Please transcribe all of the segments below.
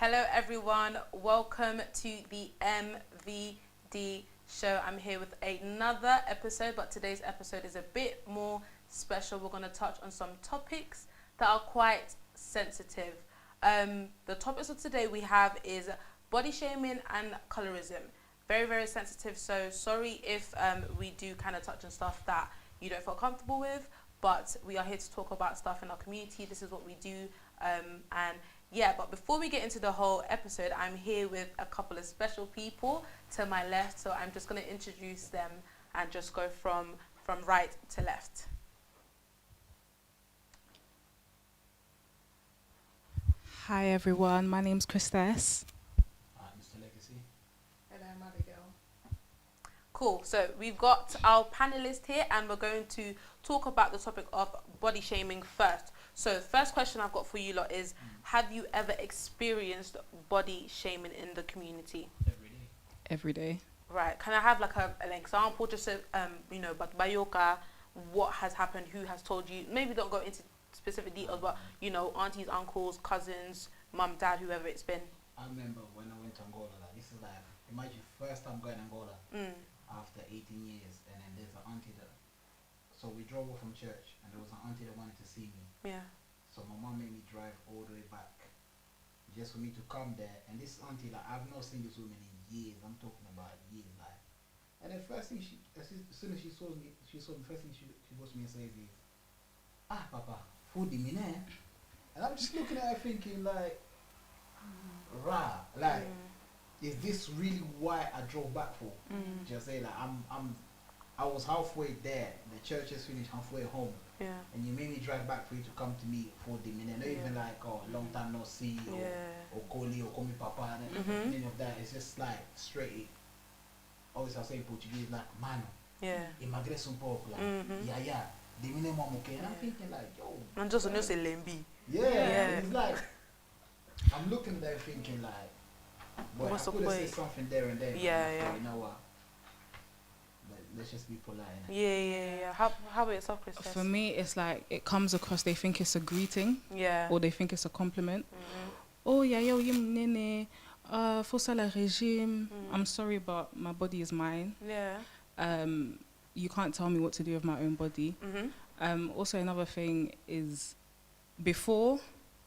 Hello everyone, welcome to the MVD show. I'm here with another episode, but today's episode is a bit more special. We're going to touch on some topics that are quite sensitive. The topics of today we have is body shaming and colorism. Very, very sensitive, so sorry if we do kind of touch on stuff that you don't feel comfortable with, but we are here to talk about stuff in our community. This is what we do, and yeah, but before we get into the whole episode, I'm here with a couple of special people to my left, so I'm just going to introduce them and just go from right to left. Hi everyone, my name's Christess. Mr. Legacy. Hello, I'm Abigail. Cool, so we've got our panelists here and we're going to talk about the topic of body shaming first. So first question I've got for you lot is, have you ever experienced body shaming in the community? Every day. Right, can I have like an example, just so, but Bayoka, what has happened, who has told you, maybe don't go into specific details, but, aunties, uncles, cousins, mum, dad, whoever it's been. I remember when I went to Angola, this is like, imagine first time going to Angola after 18 years, and then there's an auntie that, so we drove off from church, and there was an auntie that wanted to see me. Yeah. So my mum made me drive all the way back, just for me to come there, and this auntie, like, I've not seen this woman in years, I'm talking about years, like, and the first thing as soon as she saw me, first thing she goes to me and says is, Papa, food in me there. And I'm just looking at her thinking, like, is this really why I drove back for? Just say, like, I was halfway there, the church is finished, halfway home, and you made me drive back for you to come to me for the minute. Not even like, long time no see, or call me papa, and any of that. It's just like straight. Always I say in Portuguese, like, mano, emagrece un pouco, like, yeah, the minute mom okay. And I'm thinking, like, yo, I'm just going to say lembi. Yeah, it's like, I'm looking at that thinking, like, boy, What's I the could have point? said something there and then. Yeah. You know what? Let's just be polite. Yeah. How about yourself, Chris? For me, it's like, it comes across, they think it's a greeting. Yeah. Or they think it's a compliment. Oh, yeah, yo, yim nene, for SALA regime. I'm sorry, but my body is mine. Yeah. You can't tell me what to do with my own body. Also, another thing is, before,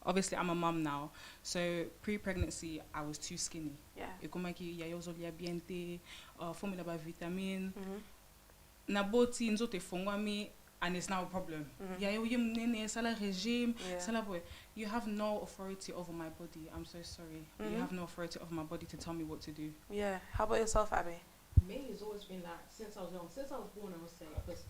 obviously I'm a mum now, so pre-pregnancy I was too skinny. Yeah. E como é que eu olhar bien te, formula ba vitamin. Na boti nzote fongwami, and it's now a problem. Yeah, you SALA regime, SALA boy. You have no authority over my body. I'm so sorry. You have no authority over my body to tell me what to do. Yeah. How about yourself, Abby? Me has always been like, since I was young, since I was born, I would say, because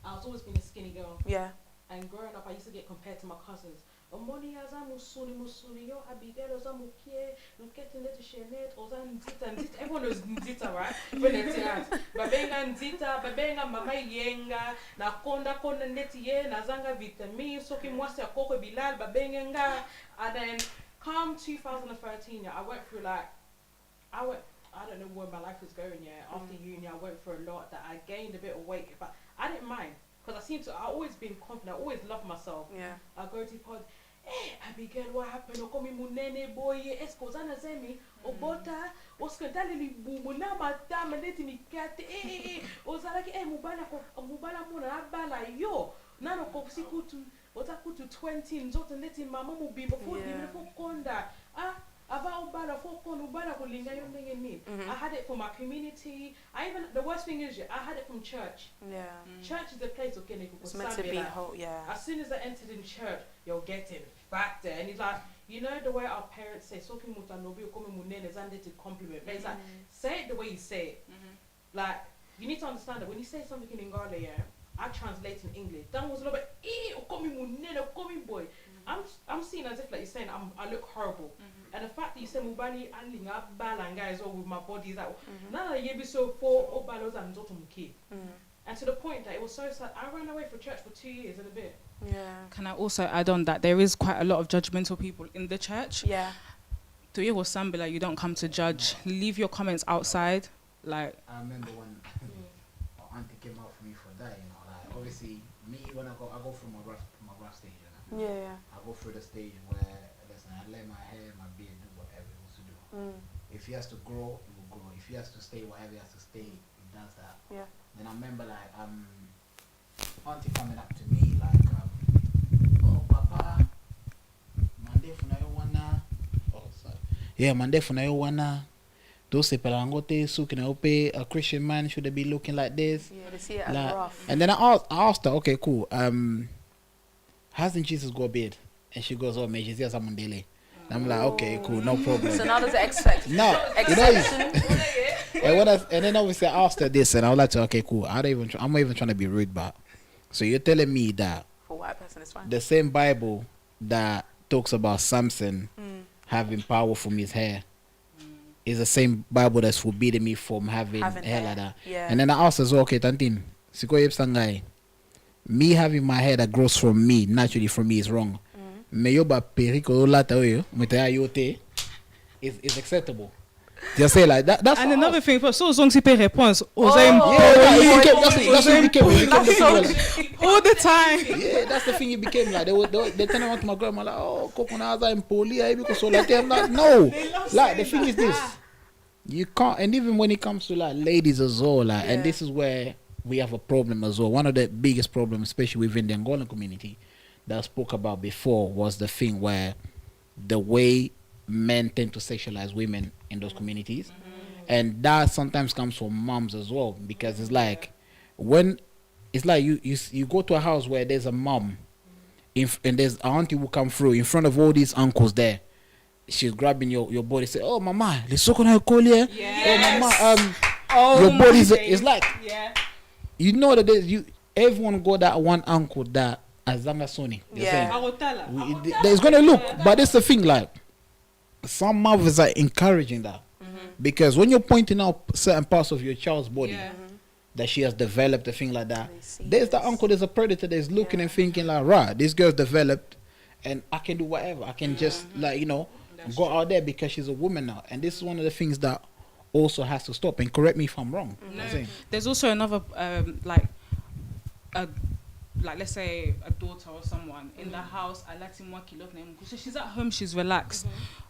I was always been a skinny girl. Yeah. And growing up, I used to get compared to my cousins. Omoni azamu musuni, yo Abigail azamu kie, lukete neti shenet, ozan nzita, everyone knows nzita, right? When it's out. Babenga nzita, babenga mama yenga, na konda neti ye, na zanga vitamin, soki mwasi ya koko bilal, babenga nga. And then, come 2013, I went through I don't know where my life was going, after uni, I went through a lot that I gained a bit of weight, but I didn't mind. Because I always been confident, I always loved myself. Yeah. I go to pod, Abigail, what happened? Okomi munene boy, eskozana zemi, obota, oskandali li bumuna matama leti mikate, ozalaki mubala muna abala yo, nano kopsikutu, otakutu 20 nzoto leti mama mubimbo for konda. I had it for my community. The worst thing is, I had it from church. Yeah. Church is the place of getting. It's meant to be As soon as I entered in church, you're getting back there, and it's like, you know the way our parents say, "Soki muta nobi okomi munene zande to compliment." But it's like, say it the way you say it. Like, you need to understand that when you say something in Ingala, I translate in English. That was a little bit, okomi munene, okomi boy. I'm seeing as if like you're saying I look horrible. And the fact that you say mubali alinga balanga as well with my body is like nana yebi so for obalos and zotomuki. And to the point that it was so sad, I ran away from church for 2 years and a bit. Yeah. Can I also add on that there is quite a lot of judgmental people in the church? Yeah. To you was Sambila, you don't come to judge. Leave your comments outside. Like, I remember when our auntie came out for me for that, like, obviously me when I go through my rough stage, Yeah. I go through the stage where listen, I let my hair, my beard do whatever. If he has to grow, he will grow. If he has to stay, whatever he has to stay, he does that. Yeah. Then I remember like auntie coming up to me like, oh papa, Monday funa yo wana. Oh sorry. Yeah, Monday funa yo wana. Those pelangote su can ope a Christian man should they be looking like this? Yeah, they see it as Like, rough. and then I asked her, okay, cool. Hasn't Jesus got a beard? And she goes, oh, man, Jesus has a mandele. I'm like, okay, cool, no problem. So now there's an exception. No, you know, and then obviously I asked her this, and I was like, okay, cool. I'm not even trying to be rude, but so you're telling me that For a white person, it's fine. the same Bible that talks about Samson having power from his hair is the same Bible that's forbidding me from having hair like that. Yeah. And then I asked her, so, okay, Tantin, siko yepsangai, me having my hair that grows from me, naturally from me, is wrong. Me yo ba periko lata yo, metaya yote, is acceptable. Just say like that. That's And another thing, for so long, people response. Oh, that's what he became. He became the thing. All the time. Yeah, that's the thing he became like. They turn around to my grandma like, oh, Kokunaza and Poli, because so like I'm like, no. Like the thing is this, you can't. And even when it comes to like ladies as well, like, and this is where we have a problem as well. One of the biggest problems, especially within the Angolan community, that I spoke about before, was the thing where the way men tend to sexualize women in those communities, and that sometimes comes from moms as well, because it's like when it's like you go to a house where there's a mom and there's an auntie who come through in front of all these uncles there, she's grabbing your body, say, oh mama, let's so gonna call you. Oh mama, your body's it's like you know that everyone got that one uncle that azanga Sony. There's gonna look, but it's the thing, like some mothers are encouraging that, because when you're pointing out certain parts of your child's body that she has developed, a thing like that, there's the uncle, there's a predator that's looking and thinking like, right, this girl's developed and I can do whatever, I can just like, you know, go out there because she's a woman now. And this is one of the things that also has to stop. And correct me if I'm wrong. There's also another like let's say a daughter or someone in the house, so she's at home, she's relaxed.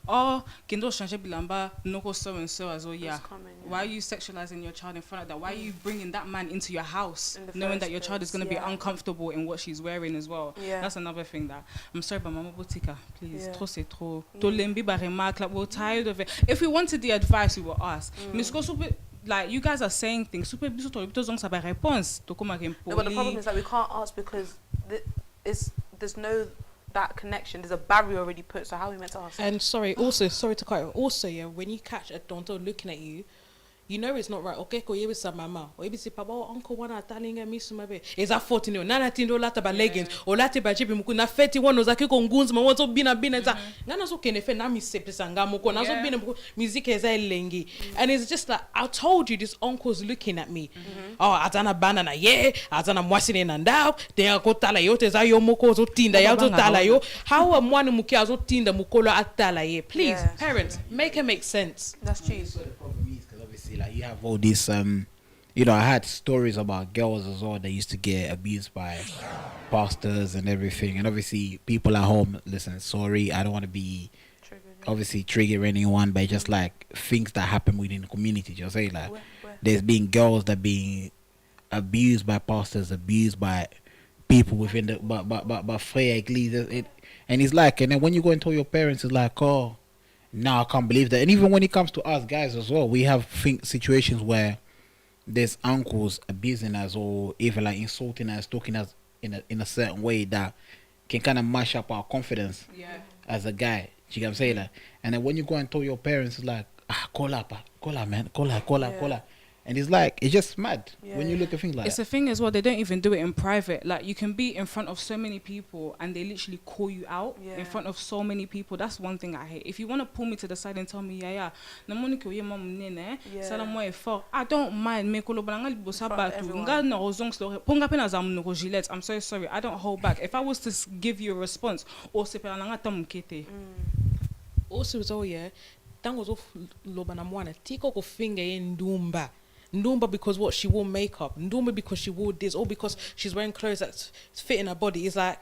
Or Kindo Shanje Bilamba Noko so and so as well. Yeah. Why are you sexualizing your child in front of that? Why are you bringing that man into your house knowing that your child is going to be uncomfortable in what she's wearing as well? That's another thing that I'm sorry, but Mama Botika, please, trop c'est trop. To lembi ba remark, like we're tired of it. If we wanted the advice, we will ask. Like you guys are saying things super no, but the problem is that we can't ask because there's no that connection. There's a barrier already put. So how are we meant to ask? And sorry to cut you. Also, yeah, when you catch a tonto looking at you, you know it's not right. Okay, ko yebi sa mama. O yebi si papa o uncle wana talinga misu mabe. Is that 14 nana tindo lata ba leggings o lata ba jibi muku na feti wano zake ko ngunzi ma wazo bina za. Ngana so kenefe na mi sepisa ngamuko na so bina music eza elengi. And it's just like, I told you this uncle's looking at me. Oh, atana banana yeah, atana mwasine na ndao, te ko tala yote za yo moko zo tinda ya zo tala yo. How a mwana muki azo tinda mukolo atala ye. Please, parents, make it make sense. That's true. So the problem is because obviously like you have all these you know, I had stories about girls as well that used to get abused by pastors and everything, and obviously people at home, listen, sorry, I don't want to be obviously trigger anyone, but just like things that happen within the community. Just say like there's been girls that being abused by pastors, abused by people within the but Freya Ecclesia, and it's like, and then when you go and tell your parents, it's like, oh, no, I can't believe that. And even when it comes to us guys as well, we have situations where there's uncles abusing us or even like insulting us, talking us in a certain way that can kind of mash up our confidence as a guy. You get what I'm saying? Like, and then when you go and tell your parents, it's like, call her, man, call her. And it's like, it's just mad when you look at things like it's that. a thing as well, they don't even do it in private. Like you can be in front of so many people and they literally call you out in front of so many people. That's one thing I hate. If you want to pull me to the side and tell me I don't mind. I'm so sorry, I don't hold back. If I was to give you a response also as well, yeah, tango zo loba na mwana tiko ko finger ye ndumba because what she wore makeup, ndumba because she wore this, or because she's wearing clothes that fit in her body. It's like,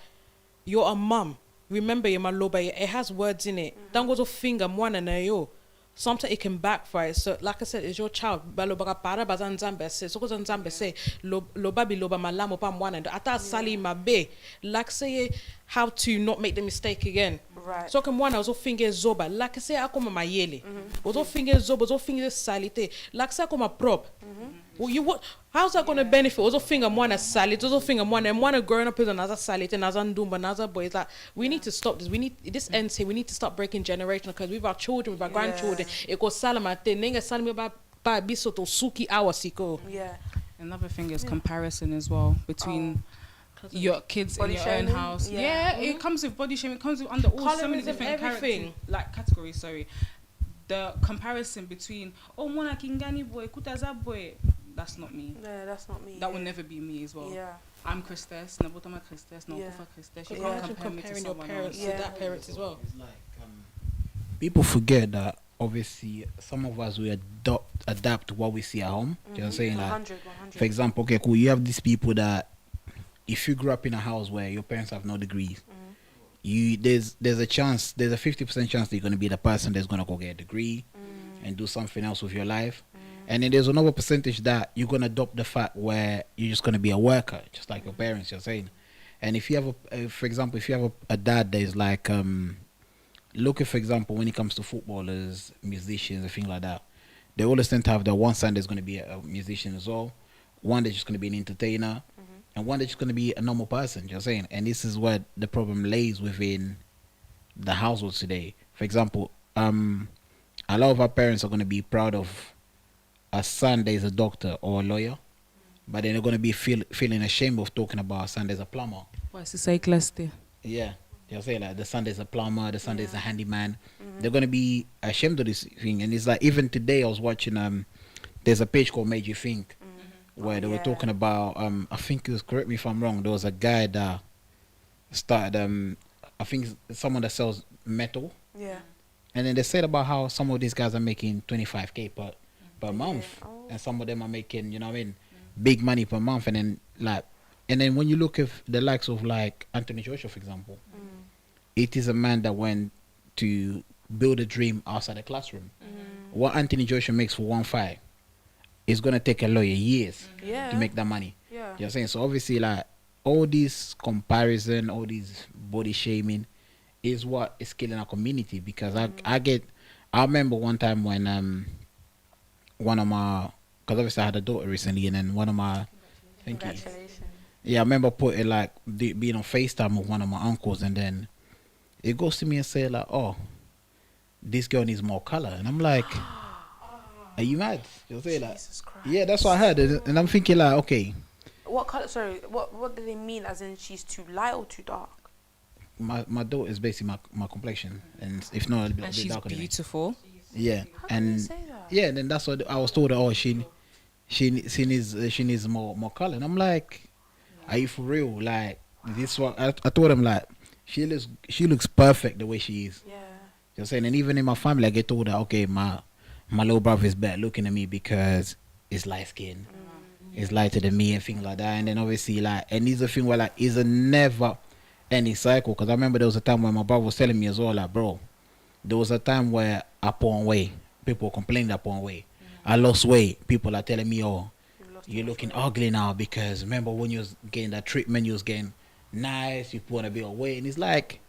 you're a mum, remember your maloba, it has words in it. Tango zo finger mwana na yo sometimes it can backfire. So like I said, it's your child. Balobaga para bazan zambe say. So cause zambe say loba bi loba malamo pa mwana. Ata sali mabe. Like say how to not make the mistake again. Right. So come one also finger zoba. Like I say akoma mayele. Also finger zoba. Also finger salite. Like say akoma prop. Well, how's that going to benefit? Also finger one salad, also finger one, and one growing up is another salad, another ndumba, another boy. It's like we need to stop this. We need this ends here. We need to start breaking generational because with our children, with our grandchildren, it goes salamate. Nenga salami ba bisoto suki awasiko. Yeah. Another thing is comparison as well between your kids in your own house. Yeah, it comes with body shaming. It comes with under all so many different categories. Sorry, the comparison between mwana kingani boy, kutaza boy. That's not me. Yeah, that's not me. That will never be me as well. Yeah. I'm Christes, Nabotama Christes, Nabofa Christes. You can't compare me to your parents else. to that parents as well. It's like people forget that obviously some of us we adapt to what we see at home. You know what I'm saying? Like, 100. for example, okay, cool. You have these people that if you grew up in a house where your parents have no degrees, there's a 50% chance that you're gonna be the person that's gonna go get a degree and do something else with your life. And then there's another percentage that you're going to adopt the fact where you're just going to be a worker, just like your parents, you're saying. And if you have, for example, if you have a dad that is like, look at, for example, when it comes to footballers, musicians, and things like that, they always tend to have the one son that's going to be a musician as well, one that's just going to be an entertainer, and one that's just going to be a normal person, you're saying. And this is where the problem lays within the households today. For example, a lot of our parents are going to be proud of a son that is a doctor or a lawyer, but then they're going to be feeling ashamed of talking about a son that's a plumber. What's the cyclist there? Yeah, they'll say like the son that's a plumber, the son that's a handyman. They're going to be ashamed of this thing. And it's like, even today I was watching, there's a page called Made You Think, where they were talking about, I think it was, correct me if I'm wrong, there was a guy that started, I think someone that sells metal. Yeah. And then they said about how some of these guys are making 25K per month, and some of them are making, you know what I mean, big money per month. And then when you look at the likes of like Anthony Joshua, for example, it is a man that went to build a dream outside the classroom. What Anthony Joshua makes for 1.5 is gonna take a lawyer years to make that money. You know what I'm saying? So obviously, like, all this comparison, all this body shaming is what is killing our community. Because I remember one time when one of my, because obviously I had a daughter recently, and then one of my, thank you. Yeah, I remember putting like being on FaceTime with one of my uncles, and then it goes to me and say like, oh, this girl needs more color, and I'm like, are you mad? You'll say like, yeah, that's what I heard, and I'm thinking like, okay, what color? Sorry, what do they mean? As in she's too light or too dark? My daughter is basically my complexion, and if not, a bit she's darker. beautiful. Yeah, How can you say that? Yeah, and then that's what I was told. Oh, she needs more color, and I'm like, are you for real? Like, this what I told him, like, she looks perfect the way she is. Yeah. You're saying, and even in my family, I get told that, okay, my little brother is better looking at me because he's light skinned, he's lighter than me, and things like that. And then obviously, like, and it's a thing where like, it's a never ending cycle. Because I remember there was a time when my brother was telling me as well, like, bro, there was a time where I put on weight. People complaining that I put on weight. I lost weight. People are telling me, oh, you're looking ugly now because remember when you was getting that treatment, you was getting nice, you put on a bit of weight. And it's like,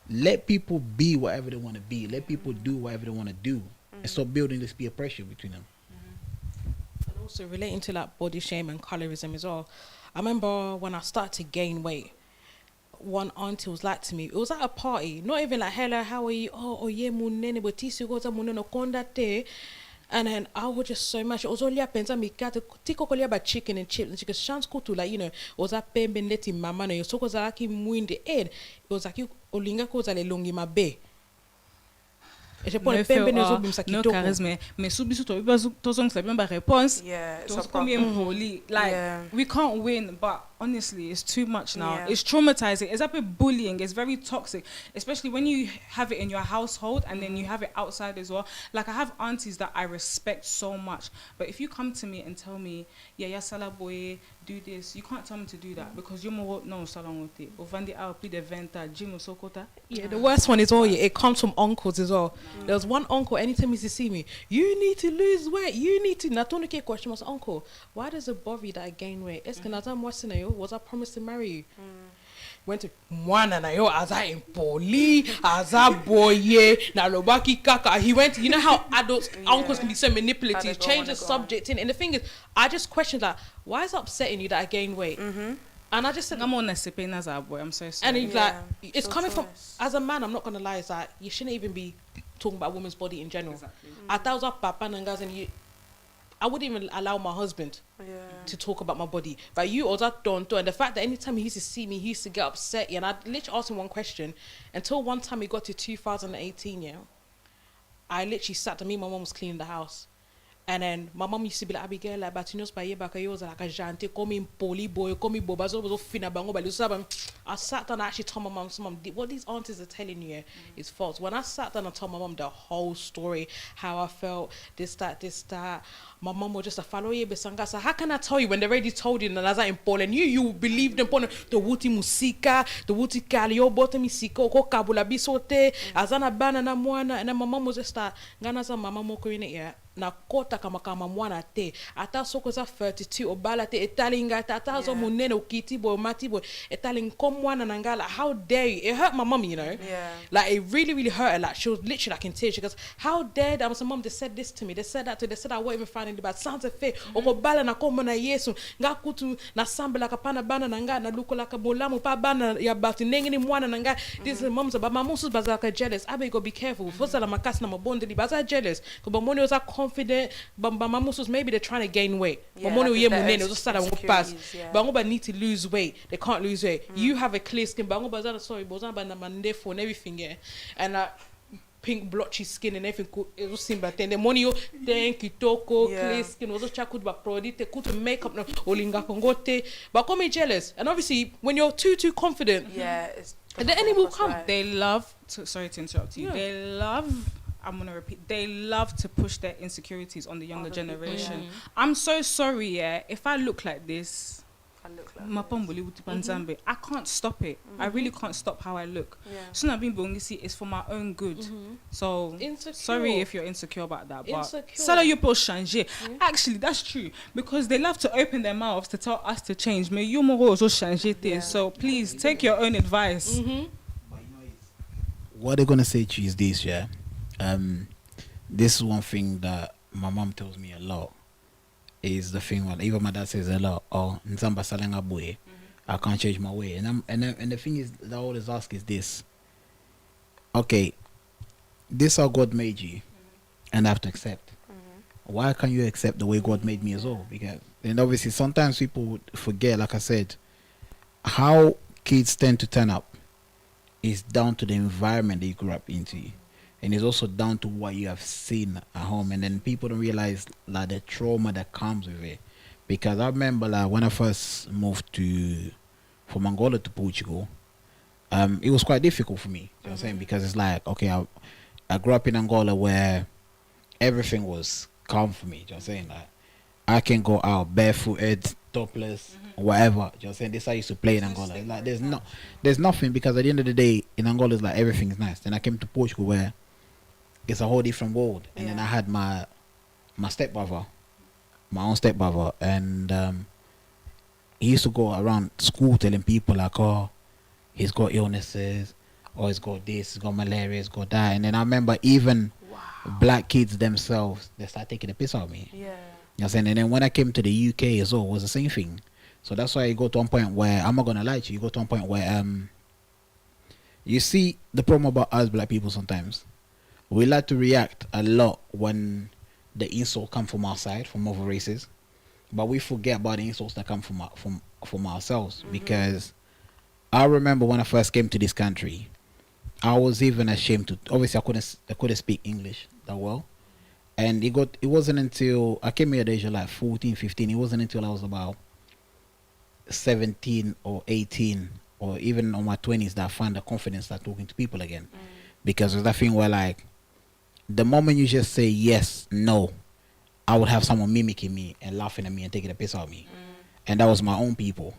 let people be whatever they want to be. Let people do whatever they want to do. And stop building this peer pressure between them. And also relating to like body shame and colorism as well. I remember when I started to gain weight, one auntie was like to me, it was at a party, not even like, hello, how are you? Oh yeah, munene, but tisi goza munene kondate. And then I was just so much. It was only a penza mi kate tiko kolia ba chicken and chips. And she goes, chance go to like, you know, was a pembe leti mama no yo soko za laki mwinde ed. It was like you olinga ko za le longi mabe. No charisme, mais subisu to zong sa bien ba réponse. Yeah, donc combien holy, like we can't win, but honestly, it's too much now. Yeah. It's traumatizing. It's a bit bullying. It's very toxic, especially when you have it in your household and then you have it outside as well. Like, I have aunties that I respect so much, but if you come to me and tell me, yeah, SALA boy, do this, you can't tell me to do that because you're more no salon with it. Ovandi alpi de venta, Jim Sokota. Yeah, the worst one is all it comes from uncles as well. There was one uncle, anytime he used to see me, you need to lose weight, you need to. Natonike question was, uncle, why does it bother you that I gain weight? It's because I'm watching you. Was I promised to marry you? Went to one and I as I in poli, as a boy, na lobaki kaka. He went, you know how adults, uncles can be so manipulative, change the subject in. And the thing is, I just questioned that, why is it upsetting you that I gained weight? And I just said, I'm on a sipping as a boy, I'm so sorry. and he's like, it's coming from, as a man, I'm not gonna lie, it's like, you shouldn't even be talking about women's body in general. Exactly. I thought I was papa and guys, and you, I wouldn't even allow my husband to talk about my body. But you or that don't do. And the fact that anytime he used to see me, he used to get upset. Yeah, and I'd literally ask him one question. Until one time he got to 2018, yeah. I literally sat and me and my mom was cleaning the house. And then my mom used to be like, Abigail, like, but you know, I was like a jante, call me poli boy, call me boba, so was fina bango, but I sat down and actually told my mom, what these aunties are telling you is false. When I sat down and told my mom the whole story, how I felt, this, that, my mom was just a follow you, besanga. So how can I tell you when they already told you, and as I in Poland, you believe them, the wuti musika, the wuti kalio, bottom misiko, ko kabula bisote, azana banana mwana, and then my mom was just that, Ganaza mama moko in it, yeah. Na kota kama mwana te ata soko za 32 obala te etalinga tata zo munene ukiti boy mati boy etaling kom mwana nangala. How dare you? It hurt my mum, you know. Like, it really hurt her. Like, she was literally like in tears. She goes, how dare I was a mom, they said this to me, they said that to me, they said I won't even find it bad. Sounds a fake. Oko bala na komo na yesu nga kutu na sambe la kapana bana nanga na luko la kabolamu pa bana ya bati nengi ni mwana nanga. This is mom's but my mom's bazaka jealous. I be go be careful. First la makas na mabonde li baza jealous. Ko ba moni was confident, but my mom was maybe they're trying to gain weight. But Bangoba need to lose weight. They can't lose weight. You have a clear skin. Bangoba sorry, Bozamba Mandefo and everything, yeah. And pink blotchy skin and everything. It was simple. Then the money thank you toko clear skin was chakud ba prodite could makeup no olinga kongote. But come jealous. And obviously when you're too confident, it's and the enemy will come. Right. They love to, sorry to interrupt you. They love, I'm gonna repeat, they love to push their insecurities on the younger generation. I'm so sorry, if I look like this, I can't stop it. I really can't stop how I look. So now being bongisi is for my own good. So sorry if you're insecure about that, but SALA you post changer. Actually, that's true because they love to open their mouths to tell us to change. Mais you more also changer this. So please take your own advice. What they're gonna say to you is this, this is one thing that my mom tells me a lot. Is the thing when even my dad says a lot, Nzamba Salanga boy, I can't change my way. And the thing is that I always ask is this. Okay, this is how God made you, and I have to accept. Why can't you accept the way God made me as well? Because and obviously sometimes people would forget, like I said, how kids tend to turn up is down to the environment that you grew up into. And it's also down to what you have seen at home. And then people don't realize like the trauma that comes with it. Because I remember like when I first moved from Angola to Portugal, it was quite difficult for me. You know what I'm saying? Because it's like, okay, I grew up in Angola where everything was calm for me. You know what I'm saying? Like I can go out barefooted, topless, whatever. You know what I'm saying? This I used to play in Angola. It's like there's nothing, because at the end of the day in Angola it's like everything is nice. Then I came to Portugal where it's a whole different world. And then I had my stepbrother, my own stepbrother, and he used to go around school telling people like, oh, he's got illnesses, or he's got this, he's got malaria, he's got that. And then I remember even black kids themselves, they start taking the piss out of me. You know what I'm saying? And then when I came to the UK as well, it was the same thing. So that's why you go to one point where, I'm not gonna lie to you, you go to one point where you see the problem about us black people sometimes. We like to react a lot when the insults come from our side, from other races, but we forget about the insults that come from ourselves. Because I remember when I first came to this country, I was even ashamed to. Obviously, I couldn't speak English that well, and it wasn't until I came here at the age of like 14, 15. It wasn't until I was about 17 or 18 or even on my 20s that I find the confidence that talking to people again. Because there's that thing where like the moment you just say yes, no, I would have someone mimicking me and laughing at me and taking a piss out of me. And that was my own people.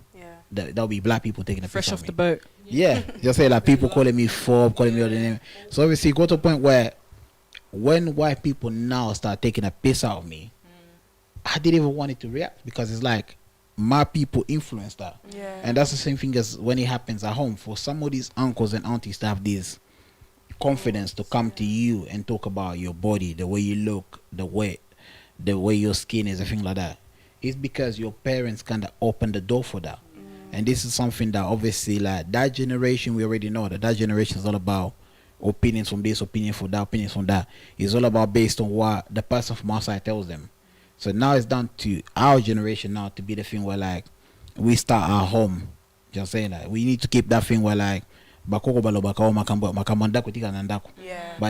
That would be black people taking a Fresh piss off out the of me. boat. Yeah, just say like people calling me Fob, calling me all the name. So obviously, go to a point where when white people now start taking a piss out of me, I didn't even want it to react because it's like my people influence that. And that's the same thing as when it happens at home. For some of these uncles and aunties to have this confidence to come to you and talk about your body, the way you look, the way your skin is, and things like that, it's because your parents kind of opened the door for that. And this is something that obviously like that generation, we already know that generation is all about opinions from this, opinion from that, opinions from that. It's all about based on what the person from outside tells them. So now it's down to our generation now to be the thing where like we start our home. Just saying that we need to keep that thing where like but at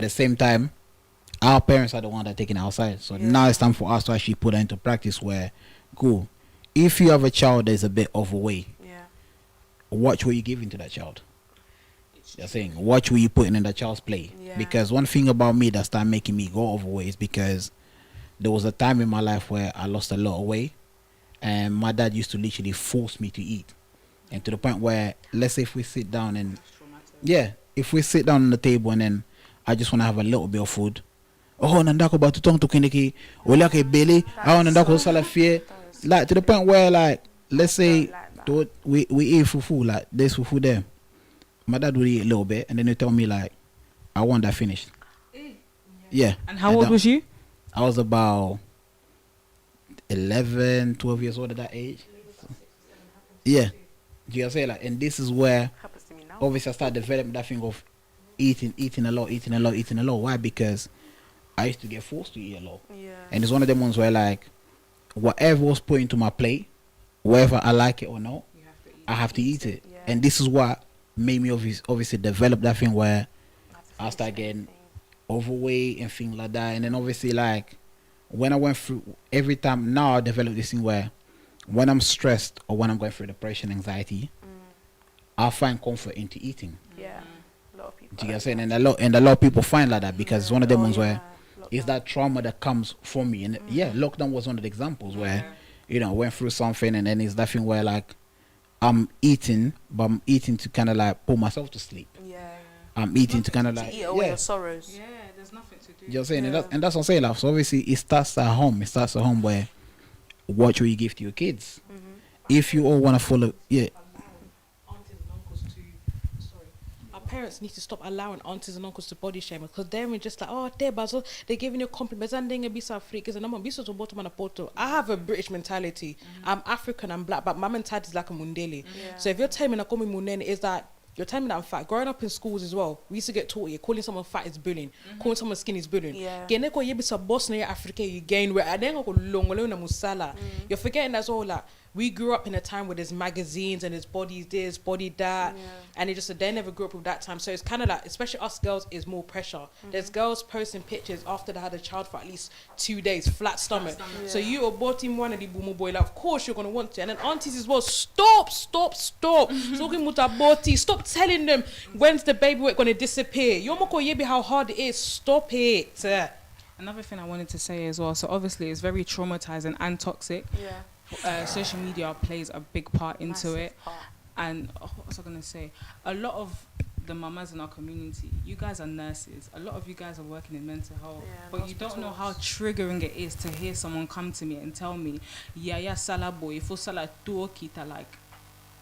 the same time our parents are the ones that are taking it outside. So now it's time for us to actually put that into practice where cool. If you have a child that is a bit overweight, watch what you give into that child. You're saying watch what you put in that child's plate. Because one thing about me that started making me go overweight is because there was a time in my life where I lost a lot of weight and my dad used to literally force me to eat. And to the point where, let's say if we sit down and if we sit down on the table and then I just want to have a little bit of food. Oh, nandako ba tutong tukiniki, wala kay belly, oh nandako salafie. Like to the point where like let's say we eat fufu, like there's fufu there. My dad would eat a little bit and then he tell me like I want that finished. Yeah. And how old was you? I was about 11, 12 years old at that age. Yeah. Do you know what I'm saying? Like, and this is where obviously I started developing that thing of eating a lot. Why? Because I used to get forced to eat a lot. And it's one of them ones where like whatever was put into my plate, whether I like it or not, I have to eat it. And this is what made me obviously develop that thing where I start getting overweight and things like that. And then obviously like when I went through every time now I develop this thing where when I'm stressed or when I'm going through depression, anxiety, I find comfort into eating. A lot of people. Do you get what I'm saying? And a lot of people find like that because it's one of them ones where it's that trauma that comes from me. And lockdown was one of the examples where I went through something and then it's that thing where like I'm eating, but I'm eating to kind of like pull myself to sleep. I'm eating to kind of like eat away your sorrows. There's nothing to do. You know what I'm saying? And that's what I'm saying. Like, so obviously it starts at home. It starts at home where watch what you give to your kids. If you all want to follow, aunties and uncles to, our parents need to stop allowing aunties and uncles to body shame because they're just like, oh, they're giving you compliments and they're be South African and I'm to bottom and a poto. I have a British mentality. I'm African, I'm black, but my mentality is like a Mundele. So if you're telling me that call me Mundele, is that you're telling me that I'm fat. Growing up in schools as well, we used to get taught calling someone fat is bullying, calling someone skinny is bullying. You gain weight, and then you're forgetting that's all that. We grew up in a time where there's magazines and there's body this, body that, and it just they never grew up with that time. So it's kind of like, especially us girls, is more pressure. There's girls posting pictures after they had a child for at least 2 days, flat stomach. So you are bottom one of the boomer boy, like, of course you're gonna want to. And then aunties as well, stop. Talking about body, stop telling them when's the baby weight gonna disappear. You almost how hard it is. Stop it. Another thing I wanted to say as well. So obviously it's very traumatizing and toxic. Social media plays a big part into it. And what was I going to say? A lot of the mamas in our community, you guys are nurses. A lot of you guys are working in mental health. But you don't know how triggering it is to hear someone come to me and tell me, SALA boy, if SALA tuo kita, like,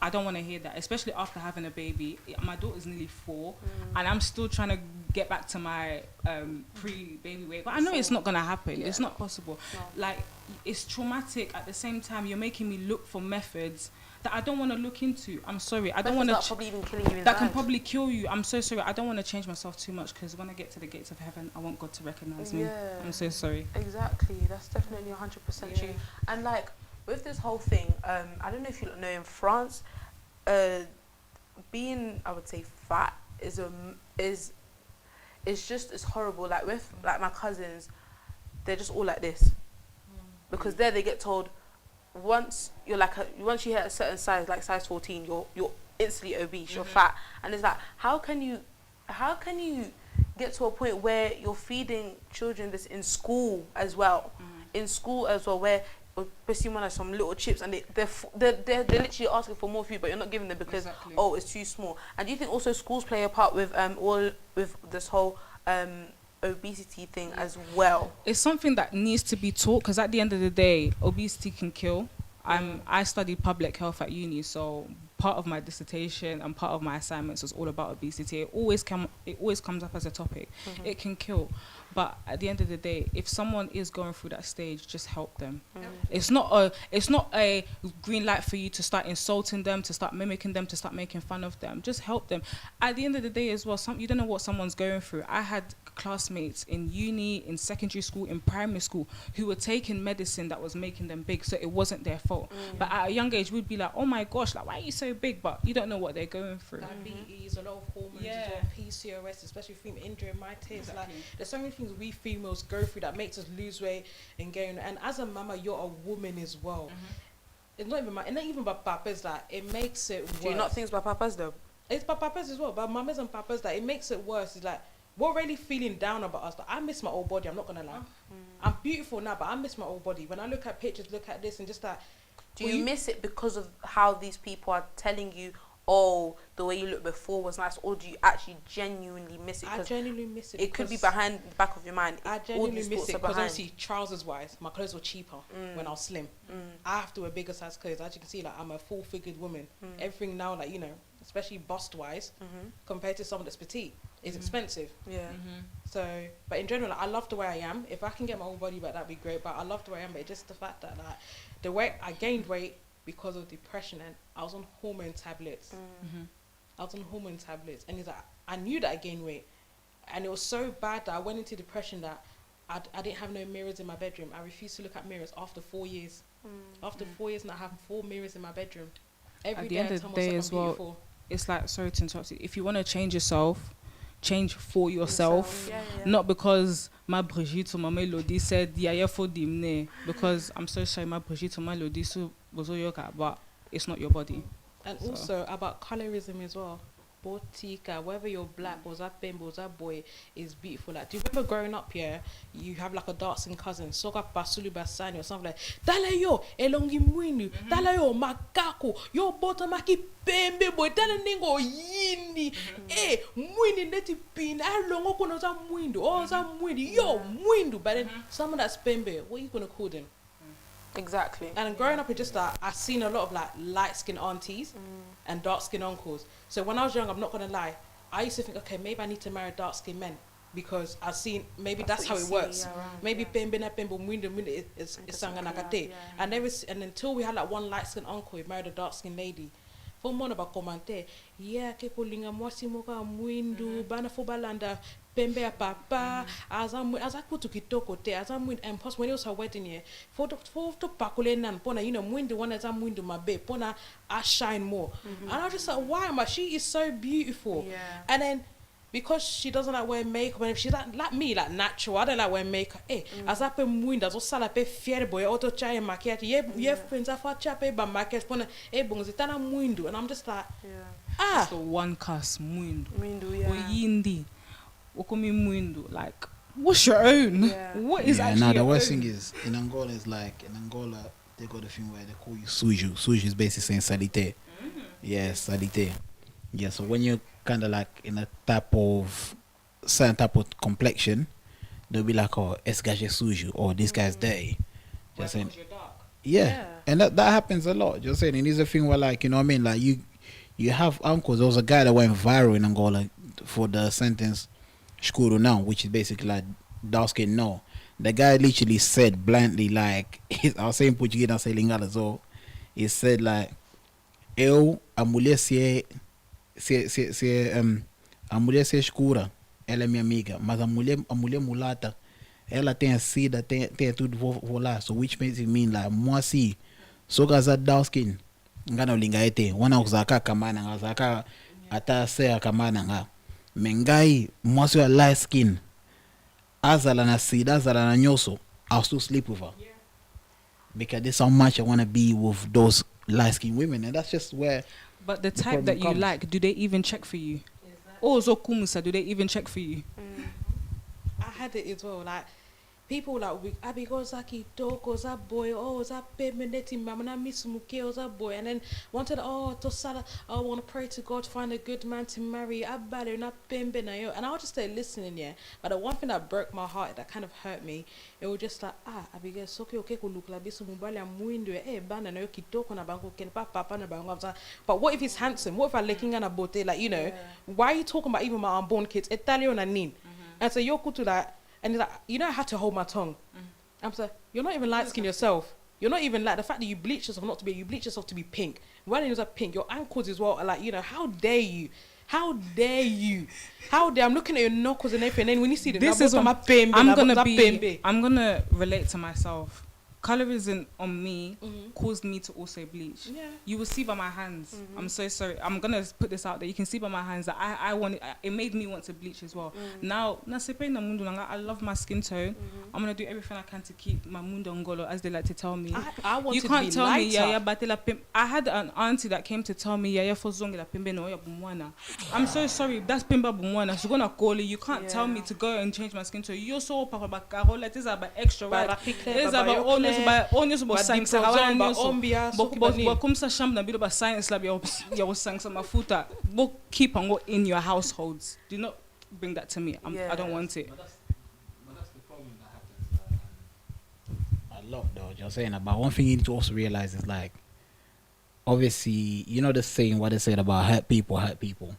I don't want to hear that, especially after having a baby. My daughter's nearly 4 and I'm still trying to get back to my pre-baby weight. But I know it's not going to happen. It's not possible. Like, it's traumatic. At the same time, you're making me look for methods that I don't want to look into. I'm sorry. I don't want to. Probably even killing you inside. That can probably kill you. I'm so sorry. I don't want to change myself too much because when I get to the gates of heaven, I want God to recognize me. I'm so sorry. Exactly. That's definitely 100% true. And like, with this whole thing, I don't know if you know, in France, being, I would say, fat is it's horrible. Like with like my cousins, they're just all like this because there they get told, once you're like once you hit a certain size, like size 14, you're instantly obese, you're fat, and it's like how can you get to a point where you're feeding children this in school as well, where especially when there's some little chips and they're literally asking for more food, but you're not giving them because it's too small. And do you think also schools play a part with with this whole obesity thing as well? It's something that needs to be taught, because at the end of the day, obesity can kill. I studied public health at uni, so part of my dissertation and part of my assignments was all about obesity. It always comes up as a topic. It can kill, but at the end of the day, if someone is going through that stage, just help them. It's not a green light for you to start insulting them, to start mimicking them, to start making fun of them. Just help them. At the end of the day as well, you don't know what someone's going through. I had classmates in uni, in secondary school, in primary school, who were taking medicine that was making them big, so it wasn't their fault. But at a young age, we'd be like, oh my gosh, like, why are you so big? But you don't know what they're going through. Diabetes, a lot of hormones, as well, PCOS, especially female injury, mytitis. Like, there's so many things we females go through that makes us lose weight and gain. And as a mama, you're a woman as well. It's not even about papas. Like, it makes it worse. Do you not think it's about papas though? It's about papas as well, but mamas and papas, that it makes it worse. It's like, we're really feeling down about us. But I miss my old body, I'm not gonna lie. I'm beautiful now, but I miss my old body. When I look at pictures, look at this, and just that. Do you miss it because of how these people are telling you, oh, the way you looked before was nice, or do you actually genuinely miss it? I genuinely miss it. It could be behind the back of your mind. I genuinely miss it because obviously trousers wise, my clothes were cheaper when I was slim. I have to wear bigger size clothes. As you can see, like, I'm a full-figured woman. Everything now, like, you know, especially bust wise, compared to someone that's petite, is expensive. So, but in general, like, I love the way I am. If I can get my own body back, that'd be great. But I love the way I am. But it's just the fact that, like, the way I gained weight because of depression, and I was on hormone tablets. I was on hormone tablets, and it's like, I knew that I gained weight, and it was so bad that I went into depression that I didn't have no mirrors in my bedroom. I refused to look at mirrors after 4 years. After 4 years, and I have 4 mirrors in my bedroom. Every day, at the end of the day as well, it's like, sorry to interrupt you, if you want to change yourself, change for yourself. Not because ma Brigitte or ma Melody said yeah for dimne, because I'm so sorry, ma Brigitte or ma Melody so yoga, but it's not your body. And also about colorism as well. Botika, whether you're black or that PEMBE or that boy, is beautiful. Like, do you remember growing up here, you have like a dark skinned cousin, Soga Basulu Basani or something like Dala yo, Elongi Mwinu, Dala yo, Makako, yo Botamaki PEMBE boy, Dala Ningo Yindi, Mwini Neti Pin, Alongo Kono za Mwindu, or za Mwindi, yo, Mwindu. But then someone that's PEMBE, what are you gonna call them? Exactly. And growing up, it's just that I've seen a lot of like light skinned aunties and dark skinned uncles. So when I was young, I'm not gonna lie, I used to think, okay, maybe I need to marry dark skinned men because I've seen maybe that's how it works. Maybe PEMBE na PEMBE Mwindu is sanganakate. And until we had like one light skinned uncle who married a dark skinned lady. For more about commenter, yeah, keko linga mwasi moka Mwindu, bana fobalanda. PEMBE ya papa, azakutu kitoko te, azamwindu, and plus when it was her wedding year, for to pakule nan, pona, you know, Mwindu one azamwindu mabe, pona, I shine more. And I was just like, why am I? She is so beautiful. And then, because she doesn't like wearing makeup, and if she's like me, like natural, I don't like wearing makeup. Azape Mwindu, azosala pe fier boy, auto chai makiat, ye friends afa chape ba makiat, pona, bongzitana Mwindu, and I'm just like, So one cast Mwindu. Mwindu, yeah. Or Yindi. Like, what's your own? What is actually? Now the worst thing is in Angola they got a thing where they call you sujo. Sujo is basically saying salite. Yes, salite. Yeah, so when you're kind of like in a certain type of complexion, they'll be like, oh, esgaje sujo, or this guy's dirty. Just saying. Yeah, and that happens a lot. Just saying, and it's a thing where, like, you know what I mean, like you have uncles. There was a guy that went viral in Angola for the sentence Shkuru now, which is basically like dark skin no. The guy literally said bluntly, like, I was saying Portuguese and saying Lingala, so he said like, eu a mulher se escura, ela é minha amiga, mas a mulher mulata, ela tem a sida, tem tudo volar, so which makes it mean like, moi si, so gaza dark skin, ngana lingaete, wana uzaka kamana, ngazaka ata se kamana nga. Mengai, once you're light skin, azala na sida, azala na nyoso, I'll still sleep with her. because there's so much I want to be with those light-skinned women, and that's just where. But the type that you comes. like, do they even check for you? Oh, so kumusa, do they even check for you? I had it as well. Like people like Abigozaki dog or that boy, oh that PEMBE mamana misumuke or that boy, and then wanted to SALA, I want to pray to God find a good man to marry. Abale na PEMBE na yo, and I was just there listening, yeah. But the one thing that broke my heart, that kind of hurt me, it was just like Abigail soke okay ko look like biso mubali amuindo bana na yo kitoko na bango ken papa na bango. But what if he's handsome? What if I looking at a bote, like, you know, why are you talking about even my unborn kids Italian and nin? And so you're to that. And he's like, you know, I had to hold my tongue. I'm like, you're not even light skinned yourself. You're not even like the fact that you bleach yourself not to be. You bleach yourself to be pink. When it was like pink, your ankles as well are like, you know, how dare you? How dare you? How dare I'm looking at your knuckles and everything. And then when you see the This is what I'm gonna relate to myself. Colorism on me caused me to also bleach. Yeah. You will see by my hands. I'm so sorry. I'm gonna put this out there. You can see by my hands that I want it made me want to bleach as well. Now, I love my skin tone. I'm gonna do everything I can to keep my mundo ngolo, as they like to tell me. I want you to can't be tell me lighter. BATELA PEMBE. I had an auntie that came to tell me for zongi la PEMBE no ya bumwana. I'm so sorry. That's PEMBE bumwana. She's gonna call you. You can't tell me to go and change my skin tone. You're so papa bakaro. Like this about extra right. This about all this about science. Kumsa sham na bilo ba science lab ya science mafuta. Book keep and go in your households. Do not bring that to me. I don't want it. But that's the problem that happens. A lot though, just saying. But one thing you need to also realize is like, obviously, you know the saying what they said about hurt people hurt people.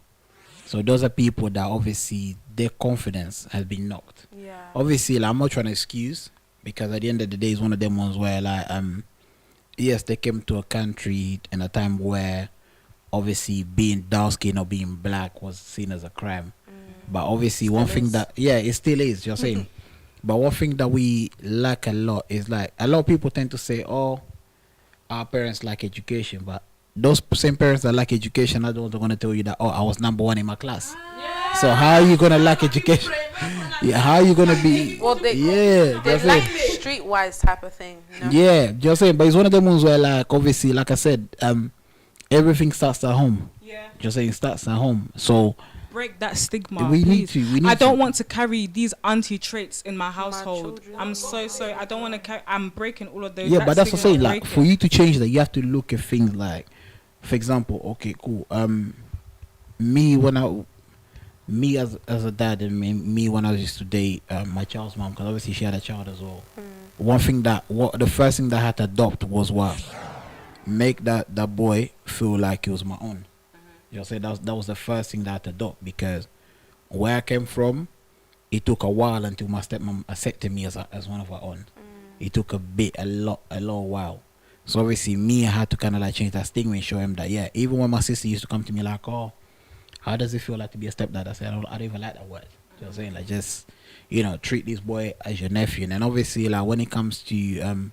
So those are people that obviously their confidence has been knocked. Yeah. Obviously, like, I'm not trying to excuse, because at the end of the day, it's one of them ones where like yes, they came to a country in a time where obviously being dark skinned or being black was seen as a crime. But obviously one thing that it still is, you're saying. But one thing that we lack a lot is like a lot of people tend to say, oh, our parents lack education, but those same parents that lack education are the ones that are going to tell you that, oh, I was number one in my class. So how are you gonna lack education? How are you gonna be? Well, they like streetwise type of thing. You know? Yeah, just saying. But it's one of the ones where, like, obviously, like I said, everything starts at home. Yeah. Just saying, starts at home. So break that stigma. We need to. I don't want to carry these auntie traits in my household. I'm so sorry. I don't want to carry. I'm breaking all of those. Yeah, but that's what I'm saying. Like, for you to change that, you have to look at things like, for example, okay, cool. Me as a dad, and me when I used to date my child's mom, because obviously she had a child as well. The first thing that I had to adopt was what? Make that boy feel like he was my own. You know, say that was the first thing that I had to adopt, because where I came from, it took a while until my stepmom accepted me as one of her own. It took a long while. So obviously me, I had to kind of like change that stigma and show him that, yeah, even when my sister used to come to me like, oh, how does it feel like to be a stepdad? I said, I don't even like that word. You know what I'm saying? Like, just, you know, treat this boy as your nephew. And then obviously, like, when it comes to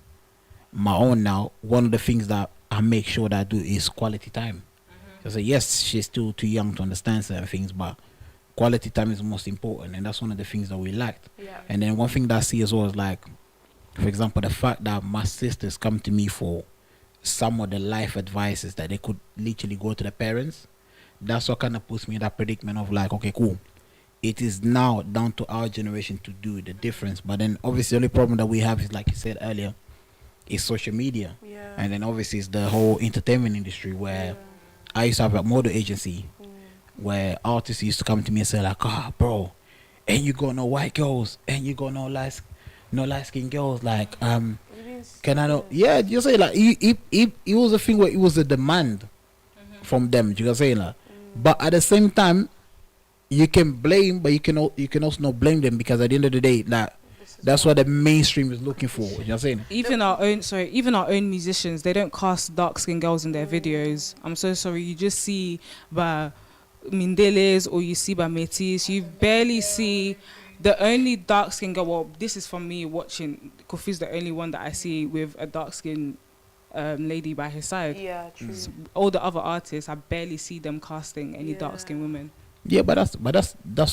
my own now, one of the things that I make sure that I do is quality time. So yes, she's still too young to understand certain things, but quality time is most important. And that's one of the things that we lacked. Yeah. And then one thing that I see as well is like, for example, the fact that my sisters come to me for some of the life advices that they could literally go to the parents. That's what kind of puts me in that predicament of like, okay, cool. It is now down to our generation to do the difference. But then obviously the only problem that we have is, like you said earlier, is social media. Yeah. And then obviously it's the whole entertainment industry where I used to have a model agency where artists used to come to me and say like, bro, and you got no white girls and you got no light skinned girls, like can I know? Yeah, you say like it was a thing where it was a demand from them. You can say like, but at the same time, you can blame, but you can also not blame them, because at the end of the day, like that's what the mainstream is looking for. You know what I'm saying? Even our own musicians, they don't cast dark skinned girls in their videos. I'm so sorry. You just see by Mindeles or you see by Métis. You barely see. The only dark skinned girl, well, this is from me watching, Kofi's the only one that I see with a dark skinned lady by his side. Yeah, true. All the other artists, I barely see them casting any dark skinned women. Yeah, but that's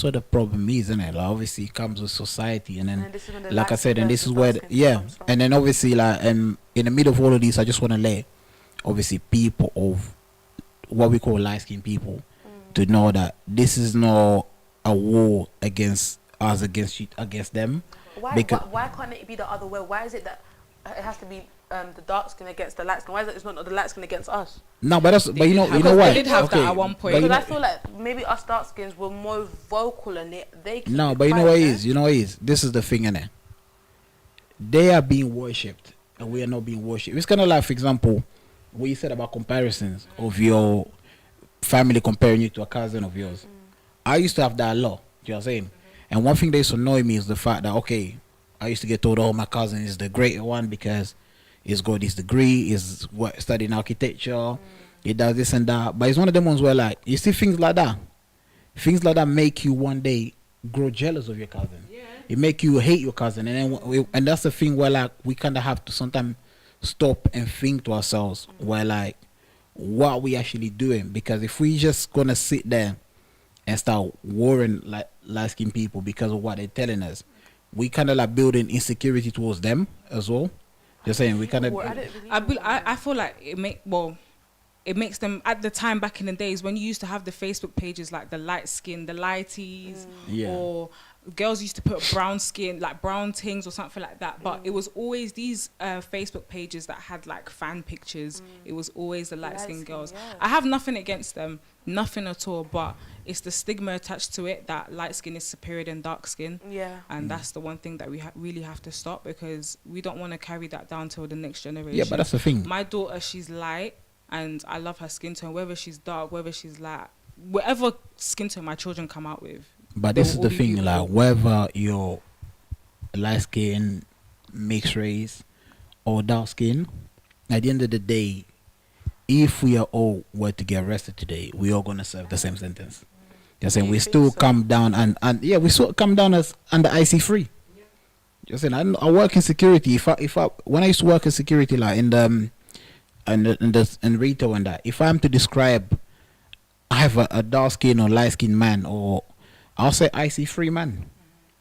what the problem is, isn't it? Like, obviously it comes with society, and then like I said, and this is where and then obviously like in the middle of all of this, I just want to let obviously people of what we call light-skinned people to know that this is not a war against us, against them. Why can't it be the other way? Why is it that it has to be the dark skin against the light skin? Why is it it's not the light skin against us? No, but you know why? They did have that at one point. Because I feel like maybe us dark skins were more vocal in it. No, but you know what it is? You know what it is? This is the thing, innit? They are being worshipped and we are not being worshipped. It's kind of like, for example, what you said about comparisons of your family comparing you to a cousin of yours. I used to have that a lot. You know what I'm saying? And one thing that used to annoy me is the fact that, okay, I used to get told, oh, my cousin is the greater one because he's got this degree, he's studying architecture, he does this and that. But it's one of them ones where, like, you see things like that. Things like that make you one day grow jealous of your cousin. Yeah. It make you hate your cousin. And that's the thing where, like, we kind of have to sometimes stop and think to ourselves where, like, what are we actually doing? Because if we just gonna sit there and start worrying like light-skinned people because of what they're telling us, we kind of like building insecurity towards them as well. Just saying, we kind of. I feel like it makes them, at the time back in the days when you used to have the Facebook pages like the light skin, the lighties, or girls used to put brown skin, like brown things or something like that. But it was always these Facebook pages that had like fan pictures. It was always the light skin girls. Yeah. I have nothing against them, nothing at all. But it's the stigma attached to it that light skin is superior than dark skin. Yeah. And that's the one thing that we really have to stop, because we don't want to carry that down to the next generation. Yeah, but that's the thing. My daughter, she's light, and I love her skin tone, whether she's dark, whether she's light, whatever skin tone my children come out with. But this is the thing, like, whether you're light skin, mixed race, or dark skin, at the end of the day, if we are all were to get arrested today, we are gonna serve the same sentence. You're saying we still come down and we still come down as under IC3. You're saying I work in security. If I when I used to work in security, like in retail and that, if I'm to describe, I have a dark skin or light skin man, or I'll say IC3 man,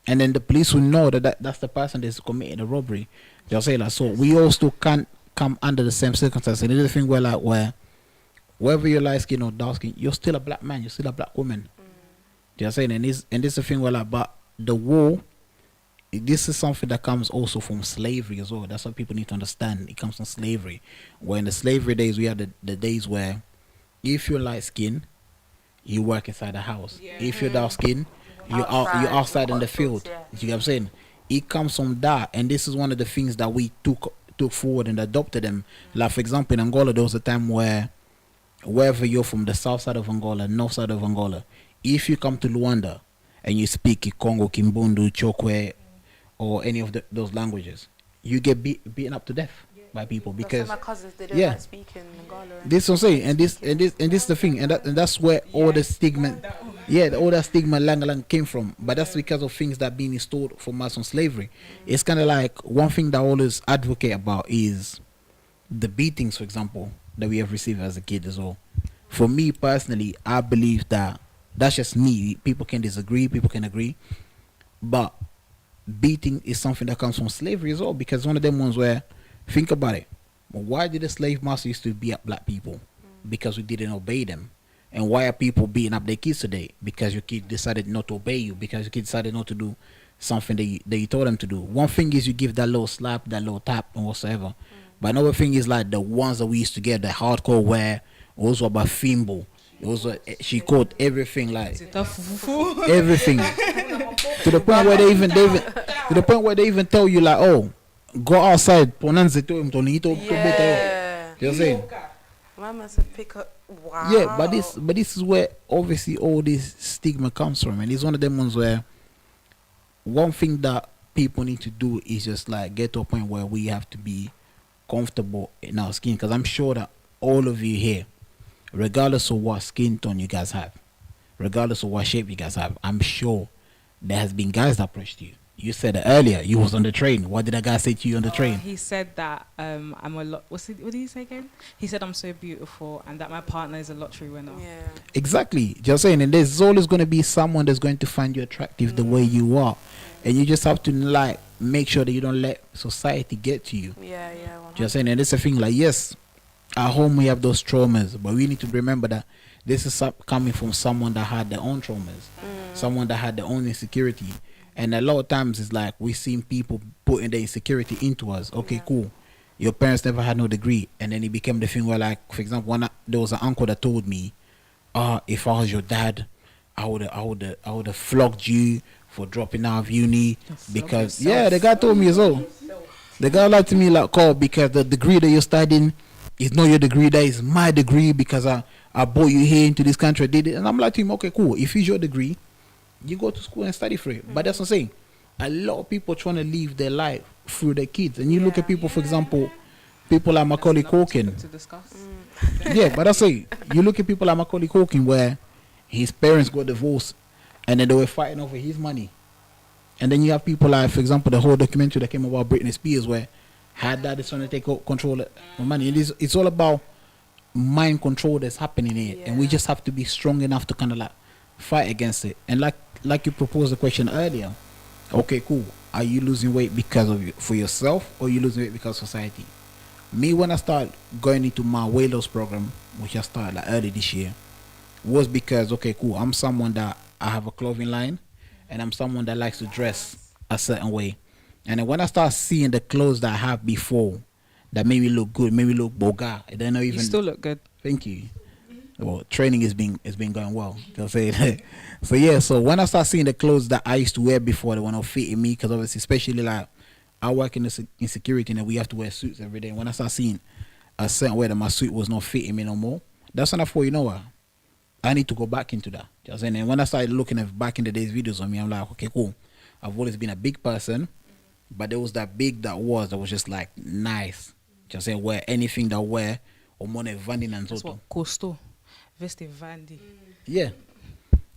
and then the police will know that's the person that's committed a robbery. They'll say like, so we all still can't come under the same circumstances. And the other thing where whether you're light skin or dark skin, you're still a black man, you're still a black woman. They're saying, and this is the thing where, like, but the war, this is something that comes also from slavery as well. That's what people need to understand. It comes from slavery. Where in the slavery days, we had the days where if you're light skin, you work inside the house. Yeah. If you're dark skin, you're outside in the field. Yeah. You get what I'm saying? It comes from that, and this is one of the things that we took forward and adopted them. Like, for example, in Angola, there was a time where wherever you're from, the south side of Angola, north side of Angola, if you come to Luanda and you speak Kikongo, Kimbundu, Chokwe, or any of those languages, you get beaten up to death by people, because my cousins, they don't like speaking Angola. This is what I'm saying, and this is the thing, and that's where all the stigma, all that stigma lang came from. But that's because of things that being installed from us on slavery. It's kind of like one thing that I always advocate about is the beatings, for example, that we have received as a kid as well. For me personally, I believe that's just me. People can disagree, people can agree, but beating is something that comes from slavery as well, because one of them ones where, think about it, why did the slave master used to beat up black people? Because we didn't obey them. And why are people beating up their kids today? Because your kid decided not to obey you, because your kid decided not to do something that you told them to do. One thing is you give that little slap, that little tap, and whatsoever. But another thing is like the ones that we used to get, the hardcore where also about Fimbo. It was she caught everything, like everything, to the point where they even tell you like, oh, go outside. Yeah. You know saying? Mama said pick up. Wow. Yeah, but this is where obviously all this stigma comes from, and it's one of them ones where one thing that people need to do is just like get to a point where we have to be comfortable in our skin, because I'm sure that all of you here, regardless of what skin tone you guys have, regardless of what shape you guys have, I'm sure there has been guys that approached you. You said it earlier, you was on the train. What did that guy say to you on the train? He said that I'm a lot. What did he say again? He said I'm so beautiful and that my partner is a lottery winner. Yeah. Exactly. Just saying, and there's always going to be someone that's going to find you attractive the way you are, and you just have to like make sure that you don't let society get to you. Yeah, Just saying, and it's a thing like, yes, at home we have those traumas, but we need to remember that this is coming from someone that had their own traumas, someone that had their own insecurity. And a lot of times it's like we seen people putting their insecurity into us. Okay, cool. Your parents never had no degree, and then it became the thing where, like, for example, there was an uncle that told me, if I was your dad, I would have flogged you for dropping out of uni, because the guy told me as well. The guy lied to me like, "Call, because the degree that you're studying is not your degree, that is my degree, because I brought you here into this country, I did it." And I'm like to him, okay, cool. If it's your degree, you go to school and study for it. But that's what I'm saying. A lot of people trying to live their life through their kids. And you look at people, for example, people like Macaulay Culkin. To discuss. Yeah, but I say, you look at people like Macaulay Culkin, where his parents got divorced and then they were fighting over his money. And then you have people like, for example, the whole documentary that came about Britney Spears, where her dad is trying to take control of money. It's all about mind control that's happening here. And we just have to be strong enough to kind of like fight against it. And like you proposed the question earlier, okay, cool. Are you losing weight because of for yourself, or are you losing weight because of society? Me, when I started going into my weight loss program, which I started like early this year, was because, okay, cool, I'm someone that I have a clothing line, and I'm someone that likes to dress a certain way. And then when I start seeing the clothes that I have before that made me look good, made me look boga, and then You still look good. Thank you. Well, training has been going well. So yeah, so when I start seeing the clothes that I used to wear before, they were not fitting me, because obviously, especially like I work in security and we have to wear suits every day. And when I start seeing a certain way that my suit was not fitting me no more, that's when I thought, you know what, I need to go back into that. Just saying. And when I started looking at back in the days videos on me, I'm like, okay, cool. I've always been a big person, but there was that big that was just like nice. Just saying, wear anything that wear or money vanding and That's so. what costo. Veste vandi. Yeah.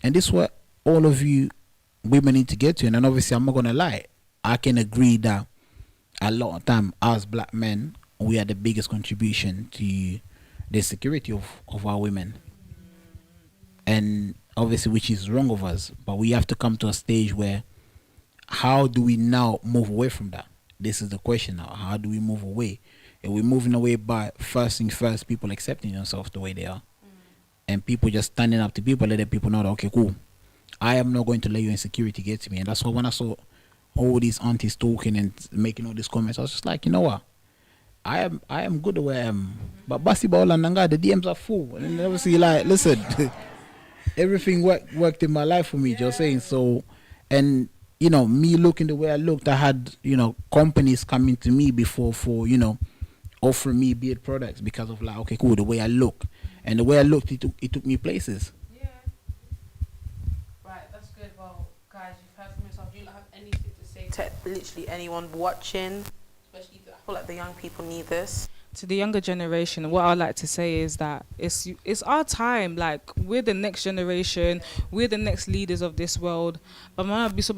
And this is what all of you women need to get to. And then obviously, I'm not gonna lie, I can agree that a lot of time as black men, we are the biggest contribution to the security of our women. And obviously, which is wrong of us, but we have to come to a stage where, how do we now move away from that? This is the question now. How do we move away? And we're moving away by first things first, people accepting themselves the way they are. And people just standing up to people, letting people know that, okay, cool, I am not going to let your insecurity get to me. And that's why when I saw all these aunties talking and making all these comments, I was just like, you know what? I am good the way I am. But basketball and Nanga, the DMs are full. And obviously, like, listen, everything worked in my life for me, just saying. So, and, you know, me looking the way I looked, I had, you know, companies coming to me before for, you know, offering me beard products because of like, okay, cool, the way I look. And the way I looked, it took me places. Yeah. Right, that's good. Well, guys, you've heard from yourself. Do you have anything to say to literally anyone watching? Especially, I feel like the young people need this. To the younger generation, what I'd like to say is that it's our time. Like, we're the next generation, we're the next leaders of this world. But it's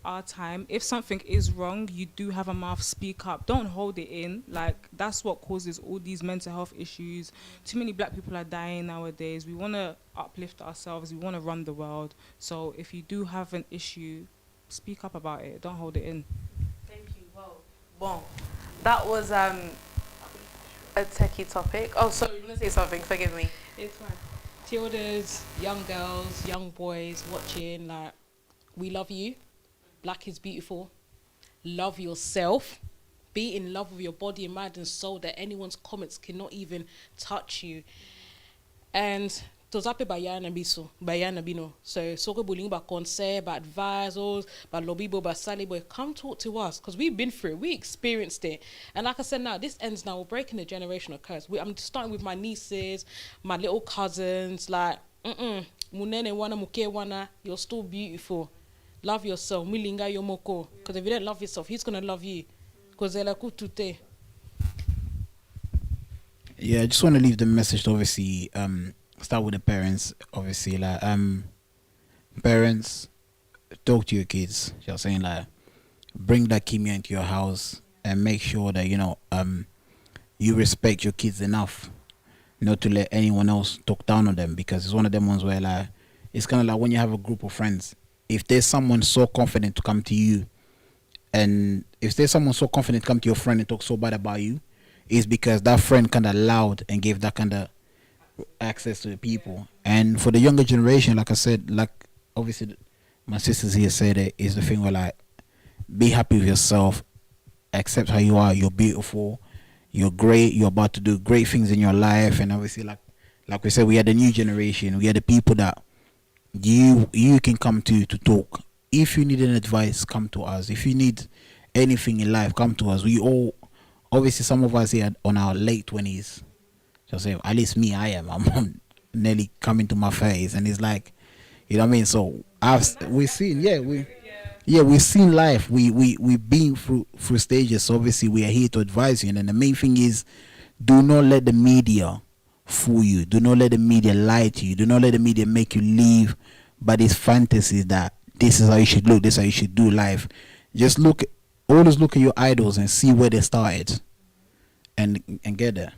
our time. If something is wrong, you do have a mouth, speak up. Don't hold it in. Like, that's what causes all these mental health issues. Too many black people are dying nowadays. We want to uplift ourselves. We want to run the world. So if you do have an issue, speak up about it. Don't hold it in. Thank you. Well, that was a techie topic. Oh, sorry, you want to say something? Forgive me. It's fine. Tildas, young girls, young boys watching, like, we love you. Black is beautiful. Love yourself. Be in love with your body and mind and soul, that anyone's comments cannot even touch you. And tozape bayana biso, bayana bino. So soko bullying ba concert, ba advisors, ba lobbybo, ba salibo. Come talk to us, because we've been through it. We experienced it. And like I said, now this ends now. We're breaking the generational curse. I'm starting with my nieces, my little cousins. Like, munene wana muke wana. You're still beautiful. Love yourself. Milinga yomoko. Because if you don't love yourself, he's gonna love you. Because they're like tute. Yeah, I just want to leave the message to obviously start with the parents. Obviously, like parents, talk to your kids. Just saying, like, bring that kimia into your house and make sure that, you know, you respect your kids enough not to let anyone else talk down on them, because it's one of them ones where, like, it's kind of like when you have a group of friends, if there's someone so confident to come to you and if there's someone so confident come to your friend and talk so bad about you, it's because that friend kind of allowed and gave that kind of access to the people. And for the younger generation, like I said, like obviously my sisters here said it, is the thing where like, be happy with yourself, accept how you are, you're beautiful, you're great, you're about to do great things in your life. And obviously like we said, we are the new generation, we are the people that you can come to talk. If you need an advice, come to us. If you need anything in life, come to us. We all, obviously some of us here on our late 20s, just say, at least me, I'm nearly coming to my 30s, and it's like, you know what I mean? So we've seen life. We've been through stages. So obviously we are here to advise you. And then the main thing is, do not let the media fool you. Do not let the media lie to you. Do not let the media make you live by these fantasies that this is how you should look, this is how you should do life. Just always look at your idols and see where they started, and get there.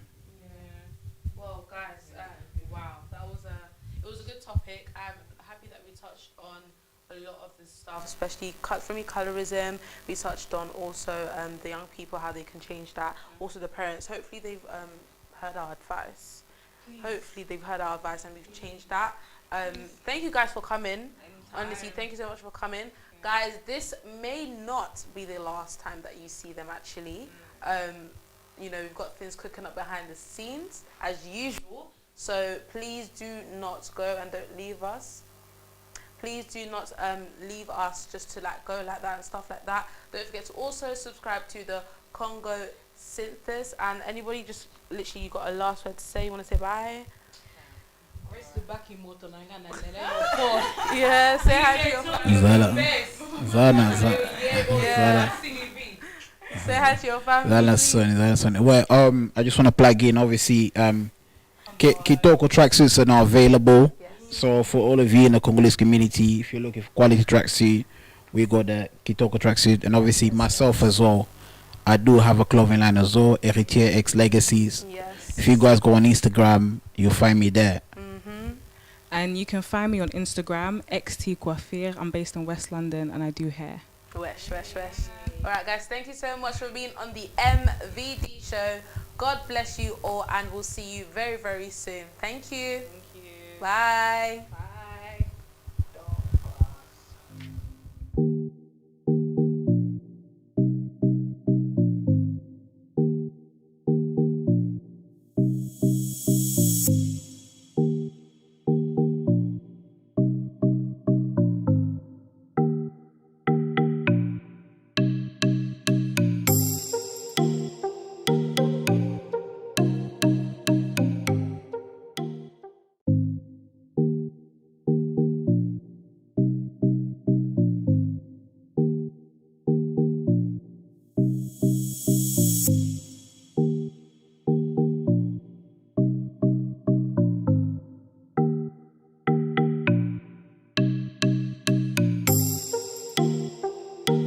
Well, guys, wow, it was a good topic. I'm happy that we touched on a lot of this stuff, especially for me, colorism. We touched on also the young people, how they can change that. Also the parents. Hopefully they've heard our advice. Hopefully they've heard our advice and we've changed that. Thank you guys for coming. Honestly, thank you so much for coming. Guys, this may not be the last time that you see them actually. You know, we've got things cooking up behind the scenes as usual. So please do not go and don't leave us. Please do not leave us just to like go like that and stuff like that. Don't forget to also subscribe to the Congo Synthesis. And anybody, just literally, you got a last word to say? You want to say bye? Yeah, say hi to your family. Say hi to your family. Well, I just want to plug in. Obviously, Kitoko tracksuits are now available. Yes. So for all of you in the Congolese community, if you're looking for quality tracksuit, we got the Kitoko tracksuit, and obviously myself as well. I do have a clothing line as well, Héritier X Legacies. Yes. If you guys go on Instagram, you'll find me there. And you can find me on Instagram, XT Coiffure. I'm based in West London and I do hair. Wesh. Alright guys, thank you so much for being on the MVD show. God bless you all and we'll see you very, very soon. Thank you. Bye.